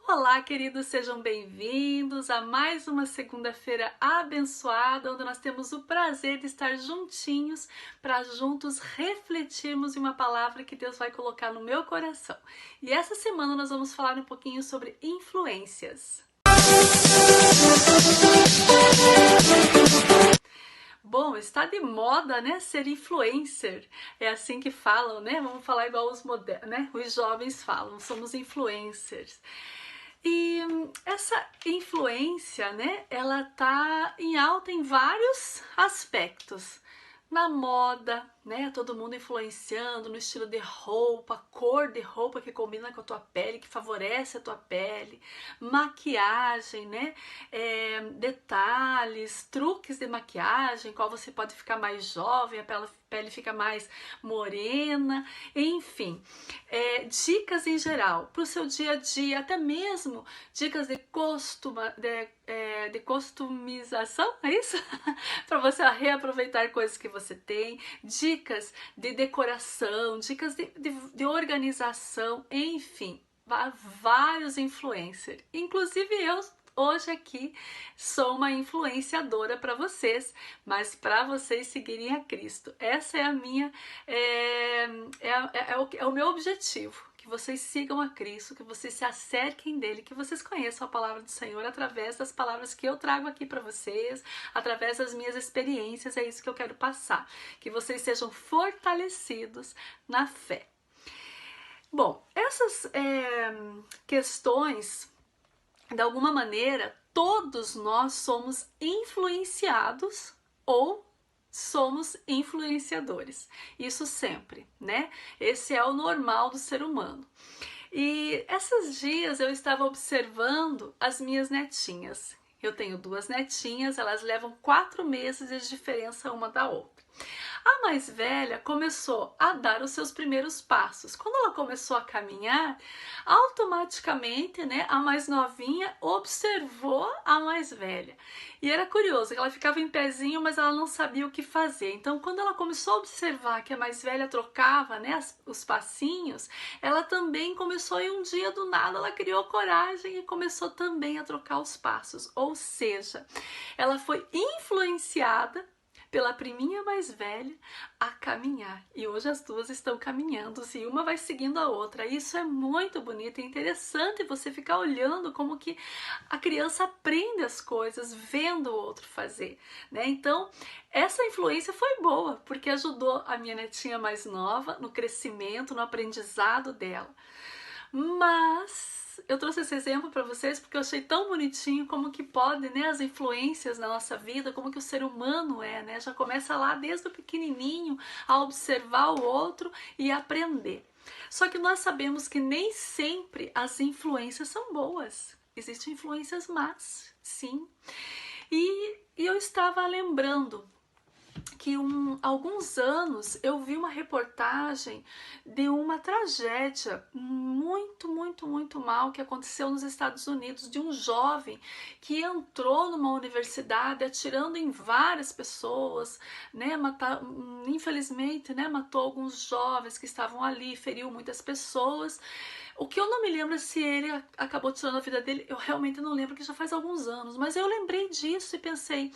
Olá, queridos, sejam bem-vindos a mais uma segunda-feira abençoada, onde nós temos o prazer de estar juntinhos para juntos refletirmos em uma palavra que Deus vai colocar no meu coração. E essa semana nós vamos falar um pouquinho sobre influências. Bom, está de moda, né, ser influencer. É assim que falam, né? Vamos falar igual os modernos, né? Os jovens falam, somos influencers. E essa influência, né, ela tá em alta em vários aspectos. Na moda, né, todo mundo influenciando no estilo de roupa, cor de roupa que combina com a tua pele, que favorece a tua pele, maquiagem, né, detalhes, truques de maquiagem, qual você pode ficar mais jovem, a pele fica mais morena, enfim, dicas em geral para o seu dia a dia, até mesmo dicas de customização, é isso? Para você reaproveitar coisas que você tem, dicas de decoração, dicas de organização, enfim, vários influencers, inclusive eu. Hoje aqui sou uma influenciadora para vocês, mas para vocês seguirem a Cristo. Essa é a minha, é o meu objetivo, que vocês sigam a Cristo, que vocês se acerquem dele, que vocês conheçam a palavra do Senhor através das palavras que eu trago aqui para vocês, através das minhas experiências, é isso que eu quero passar, que vocês sejam fortalecidos na fé. Bom, essas questões, de alguma maneira, todos nós somos influenciados ou somos influenciadores. Isso sempre, né? Esse é o normal do ser humano. E esses dias eu estava observando as minhas netinhas. Eu tenho 2 netinhas, elas levam 4 meses de diferença uma da outra. A mais velha começou a dar os seus primeiros passos. Quando ela começou a caminhar, automaticamente, né, a mais novinha observou a mais velha. E era curioso, que ela ficava em pezinho, mas ela não sabia o que fazer. Então, quando ela começou a observar que a mais velha trocava, né, os passinhos, ela também começou, e um dia do nada ela criou coragem e começou também a trocar os passos. Ou seja, ela foi influenciada pela priminha mais velha a caminhar, e hoje as duas estão caminhando e uma vai seguindo a outra. Isso é muito bonito, é interessante você ficar olhando como que a criança aprende as coisas vendo o outro fazer, né? Então essa influência foi boa, porque ajudou a minha netinha mais nova no crescimento, no aprendizado dela. Mas eu trouxe esse exemplo para vocês porque eu achei tão bonitinho como que pode, né, as influências na nossa vida, como que o ser humano é, né? Já começa lá desde o pequenininho a observar o outro e aprender. Só que nós sabemos que nem sempre as influências são boas. Existem influências más, sim. E eu estava lembrando que alguns anos eu vi uma reportagem de uma tragédia muito mal que aconteceu nos Estados Unidos, de um jovem que entrou numa universidade atirando em várias pessoas, né, infelizmente, né, matou alguns jovens que estavam ali, feriu muitas pessoas. O que eu não me lembro é se ele acabou tirando a vida dele, eu realmente não lembro, que já faz alguns anos, mas eu lembrei disso e pensei,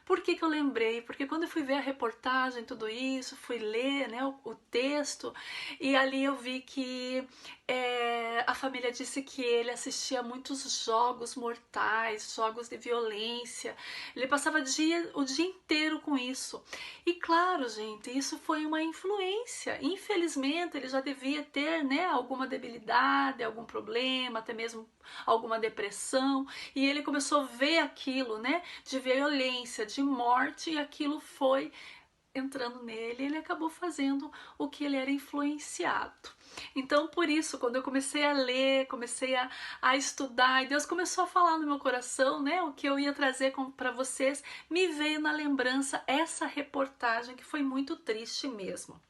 por que eu lembrei? Porque quando eu fui ver a reportagem, tudo isso, fui ler, né, o texto, e ali eu vi que a família disse que ele assistia muitos jogos mortais, jogos de violência. Ele passava o dia inteiro com isso. E claro, gente, isso foi uma influência. Infelizmente, ele já devia ter, né, alguma debilidade, algum problema, até mesmo alguma depressão. E ele começou a ver aquilo, né, de violência, de morte, e aquilo foi entrando nele, ele acabou fazendo o que ele era influenciado. Então, por isso, quando eu comecei a ler, comecei a estudar, e Deus começou a falar no meu coração, né, o que eu ia trazer para vocês, me veio na lembrança essa reportagem que foi muito triste mesmo.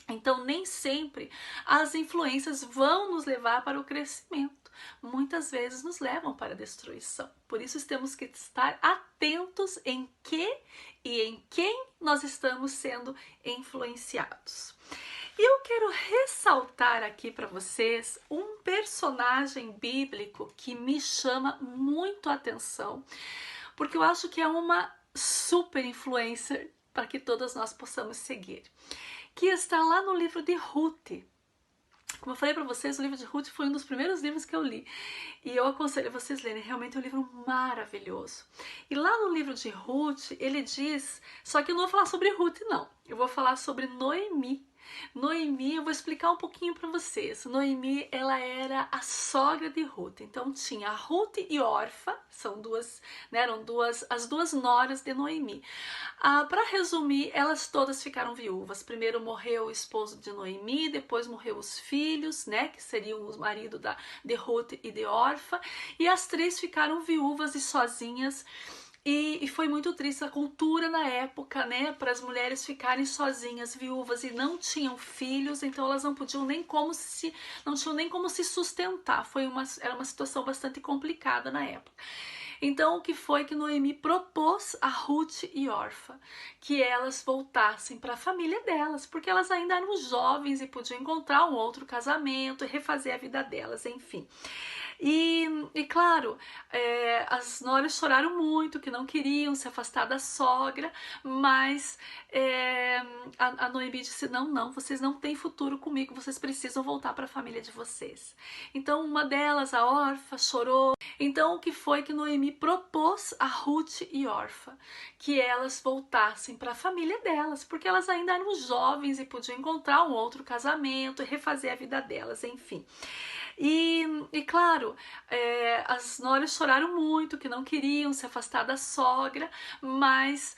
Então, nem sempre as influências vão nos levar para o crescimento. Muitas vezes nos levam para a destruição. Por isso, temos que estar atentos em que e em quem nós estamos sendo influenciados. E eu quero ressaltar aqui para vocês um personagem bíblico que me chama muito a atenção, porque eu acho que é uma super influencer para que todas nós possamos seguir, que está lá no livro de Ruth. Como eu falei para vocês, o livro de Ruth foi um dos primeiros livros que eu li. E eu aconselho vocês lerem, realmente é um livro maravilhoso. E lá no livro de Ruth, ele diz, só que eu não vou falar sobre Ruth não, eu vou falar sobre Noemi. Noemi, eu vou explicar um pouquinho para vocês. Noemi, ela era a sogra de Ruth. Então tinha a Ruth e Orfa, são duas, né, eram as duas noras de Noemi. Para resumir, elas todas ficaram viúvas. Primeiro morreu o esposo de Noemi, depois morreu os filhos, né, que seriam os maridos de Ruth e de Orfa, e as três ficaram viúvas e sozinhas. E foi muito triste a cultura na época, né, para as mulheres ficarem sozinhas, viúvas e não tinham filhos, então elas não tinham nem como se sustentar. Era uma situação bastante complicada na época. Então, o que foi que Noemi propôs a Ruth e Orfa? Que elas voltassem para a família delas, porque elas ainda eram jovens e podiam encontrar um outro casamento e refazer a vida delas, enfim. E claro, as noras choraram muito, que não queriam se afastar da sogra, mas a Noemi disse, não, vocês não têm futuro comigo, vocês precisam voltar para a família de vocês. Então uma delas, a Orfa, chorou. Então o que foi que Noemi propôs a Ruth e Orfa? Que elas voltassem para a família delas, porque elas ainda eram jovens e podiam encontrar um outro casamento e refazer a vida delas, enfim. E claro, as noras choraram muito, que não queriam se afastar da sogra, mas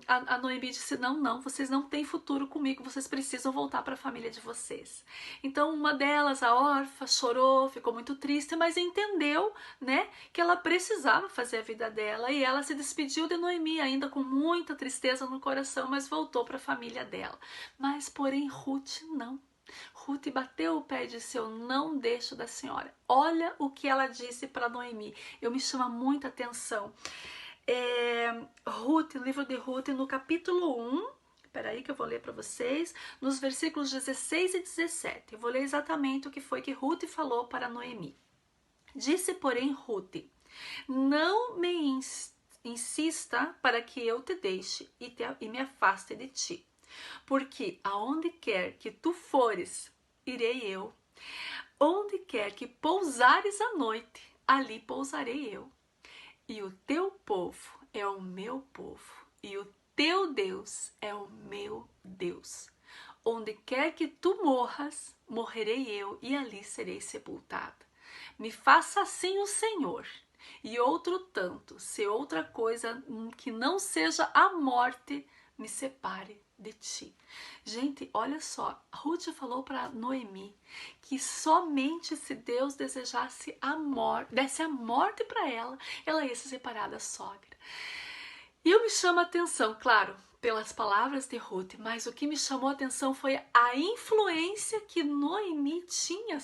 a Noemi disse, não, vocês não têm futuro comigo, vocês precisam voltar para a família de vocês. Então uma delas, a Orfa, chorou, ficou muito triste, mas entendeu, né, que ela precisava fazer a vida dela, e ela se despediu de Noemi, ainda com muita tristeza no coração, mas voltou para a família dela. Mas porém Ruth não. Ruth bateu o pé e disse, eu não deixo da senhora. Olha o que ela disse para Noemi, me chama muita atenção. Ruth, livro de Ruth, no capítulo 1, peraí que eu vou ler para vocês, nos versículos 16 e 17. Eu vou ler exatamente o que foi que Ruth falou para Noemi. Disse, porém, Ruth, não me insista para que eu te deixe e me afaste de ti. Porque aonde quer que tu fores, irei eu. Onde quer que pousares à noite, ali pousarei eu. E o teu povo é o meu povo, e o teu Deus é o meu Deus. Onde quer que tu morras, morrerei eu, e ali serei sepultada. Me faça assim o Senhor, e outro tanto, se outra coisa que não seja a morte me separe de ti. Gente, olha só, Ruth falou para Noemi que somente se Deus desejasse a morte, desse a morte para ela, ela ia se separar da sogra. E eu me chamo a atenção, claro, pelas palavras de Ruth, mas o que me chamou a atenção foi a influência que Noemi tinha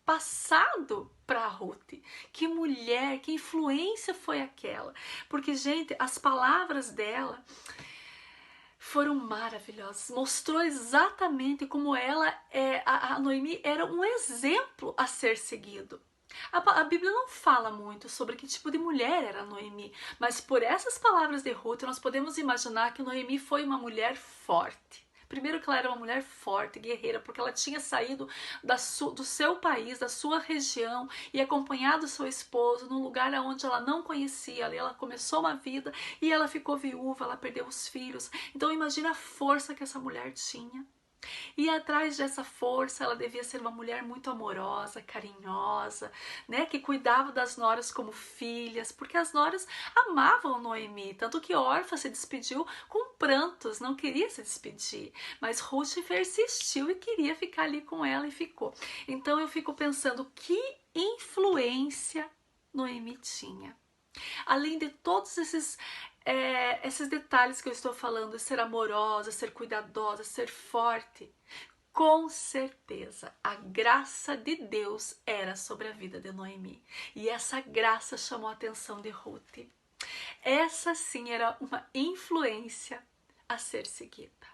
passado para Ruth. Que mulher, que influência foi aquela? Porque, gente, as palavras dela foram maravilhosas. Mostrou exatamente como a Noemi era um exemplo a ser seguido. A Bíblia não fala muito sobre que tipo de mulher era Noemi, mas por essas palavras de Ruth nós podemos imaginar que Noemi foi uma mulher forte. Primeiro que ela era uma mulher forte, guerreira, porque ela tinha saído do seu país, da sua região, e acompanhado seu esposo num lugar onde ela não conhecia. Ali ela começou uma vida e ela ficou viúva, ela perdeu os filhos. Então imagina a força que essa mulher tinha. E atrás dessa força, ela devia ser uma mulher muito amorosa, carinhosa, né? Que cuidava das noras como filhas, porque as noras amavam Noemi, tanto que Orfa se despediu com prantos, não queria se despedir, mas Ruth persistiu e queria ficar ali com ela e ficou. Então eu fico pensando que influência Noemi tinha. Além de todos esses detalhes que eu estou falando, ser amorosa, ser cuidadosa, ser forte, com certeza a graça de Deus era sobre a vida de Noemi. E essa graça chamou a atenção de Ruth. Essa sim era uma influência a ser seguida.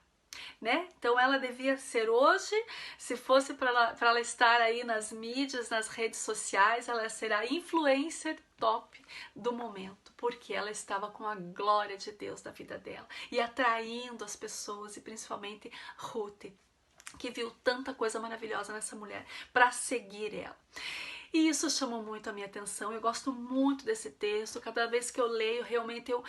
né? Então ela devia ser hoje, se fosse para ela estar aí nas mídias, nas redes sociais, ela será a influencer top do momento, porque ela estava com a glória de Deus na vida dela e atraindo as pessoas, e principalmente Ruth, que viu tanta coisa maravilhosa nessa mulher, para seguir ela. E isso chamou muito a minha atenção. Eu gosto muito desse texto. Cada vez que eu leio, realmente eu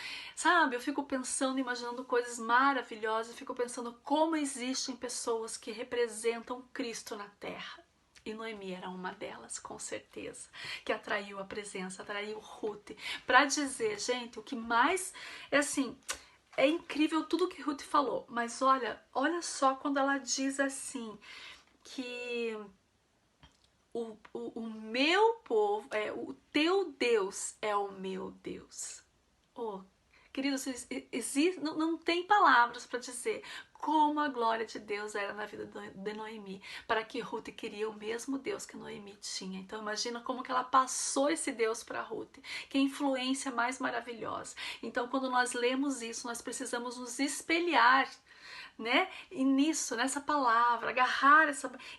fico pensando, imaginando coisas maravilhosas. Eu fico pensando como existem pessoas que representam Cristo na terra. E Noemi era uma delas, com certeza, que atraiu a presença, atraiu Ruth, para dizer, gente, o que mais é assim, é incrível tudo que Ruth falou, mas olha só quando ela diz assim, que o meu povo, o teu Deus é o meu Deus. Oh, queridos, não tem palavras para dizer como a glória de Deus era na vida de Noemi, para que Ruth queria o mesmo Deus que Noemi tinha. Então imagina como que ela passou esse Deus para Ruth, que influência mais maravilhosa. Então quando nós lemos isso, nós precisamos nos espelhar, né? E nisso, nessa palavra, agarrar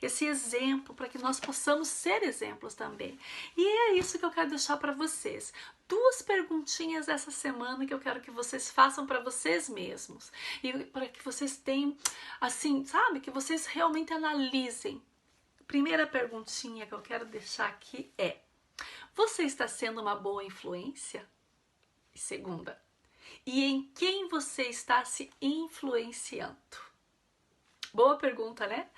esse exemplo para que nós possamos ser exemplos também. E é isso que eu quero deixar para vocês. 2 perguntinhas essa semana que eu quero que vocês façam para vocês mesmos. E para que vocês tenham, assim, sabe? Que vocês realmente analisem. Primeira perguntinha que eu quero deixar aqui é: você está sendo uma boa influência? E segunda, e em quem você está se influenciando? Boa pergunta, né?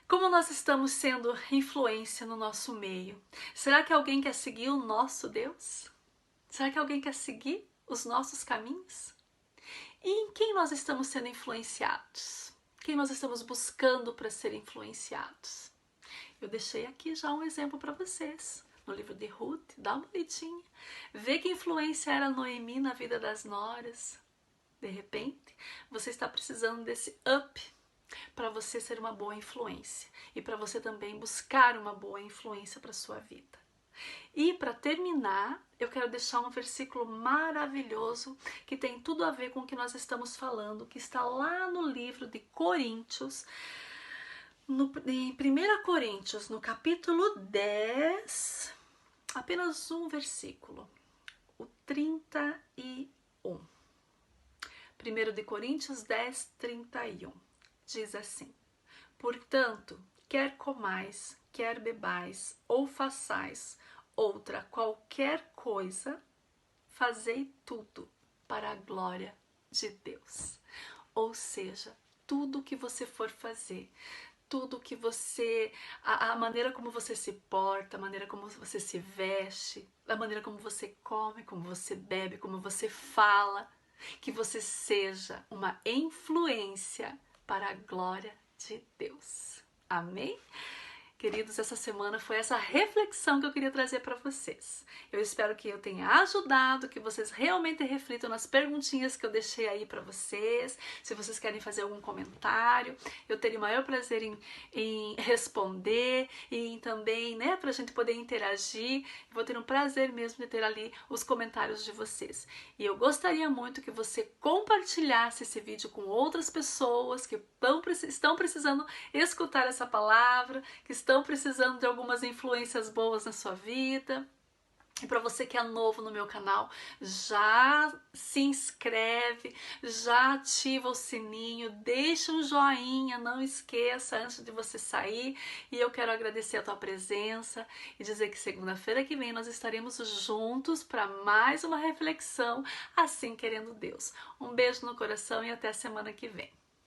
Como nós estamos sendo influência no nosso meio? Será que alguém quer seguir o nosso Deus? Será que alguém quer seguir os nossos caminhos? E em quem nós estamos sendo influenciados? Quem nós estamos buscando para ser influenciados? Eu deixei aqui já um exemplo para vocês. No livro de Ruth, dá uma olhadinha. Vê que influência era Noemi na vida das noras. De repente, você está precisando desse up para você ser uma boa influência e para você também buscar uma boa influência para a sua vida. E para terminar, eu quero deixar um versículo maravilhoso que tem tudo a ver com o que nós estamos falando, que está lá no livro de Coríntios, em 1 Coríntios, no capítulo 10, apenas um versículo, o 31. 1 de Coríntios 10, 31. Diz assim: portanto, quer comais, quer bebais, ou façais outra qualquer coisa, fazei tudo para a glória de Deus. Ou seja, tudo que você for fazer, tudo que você, a maneira como você se porta, a maneira como você se veste, a maneira como você come, como você bebe, como você fala, que você seja uma influência para a glória de Deus. Amém? Queridos, essa semana foi essa reflexão que eu queria trazer para vocês. Eu espero que eu tenha ajudado, que vocês realmente reflitam nas perguntinhas que eu deixei aí para vocês. Se vocês querem fazer algum comentário, eu teria o maior prazer em responder e também, né, para a gente poder interagir. Eu vou ter um prazer mesmo de ter ali os comentários de vocês. E eu gostaria muito que você compartilhasse esse vídeo com outras pessoas que estão precisando escutar essa palavra, que estão precisando de algumas influências boas na sua vida. E para você que é novo no meu canal, já se inscreve, já ativa o sininho, deixa um joinha, não esqueça antes de você sair. E eu quero agradecer a tua presença e dizer que segunda-feira que vem nós estaremos juntos para mais uma reflexão, assim querendo Deus. Um beijo no coração e até a semana que vem.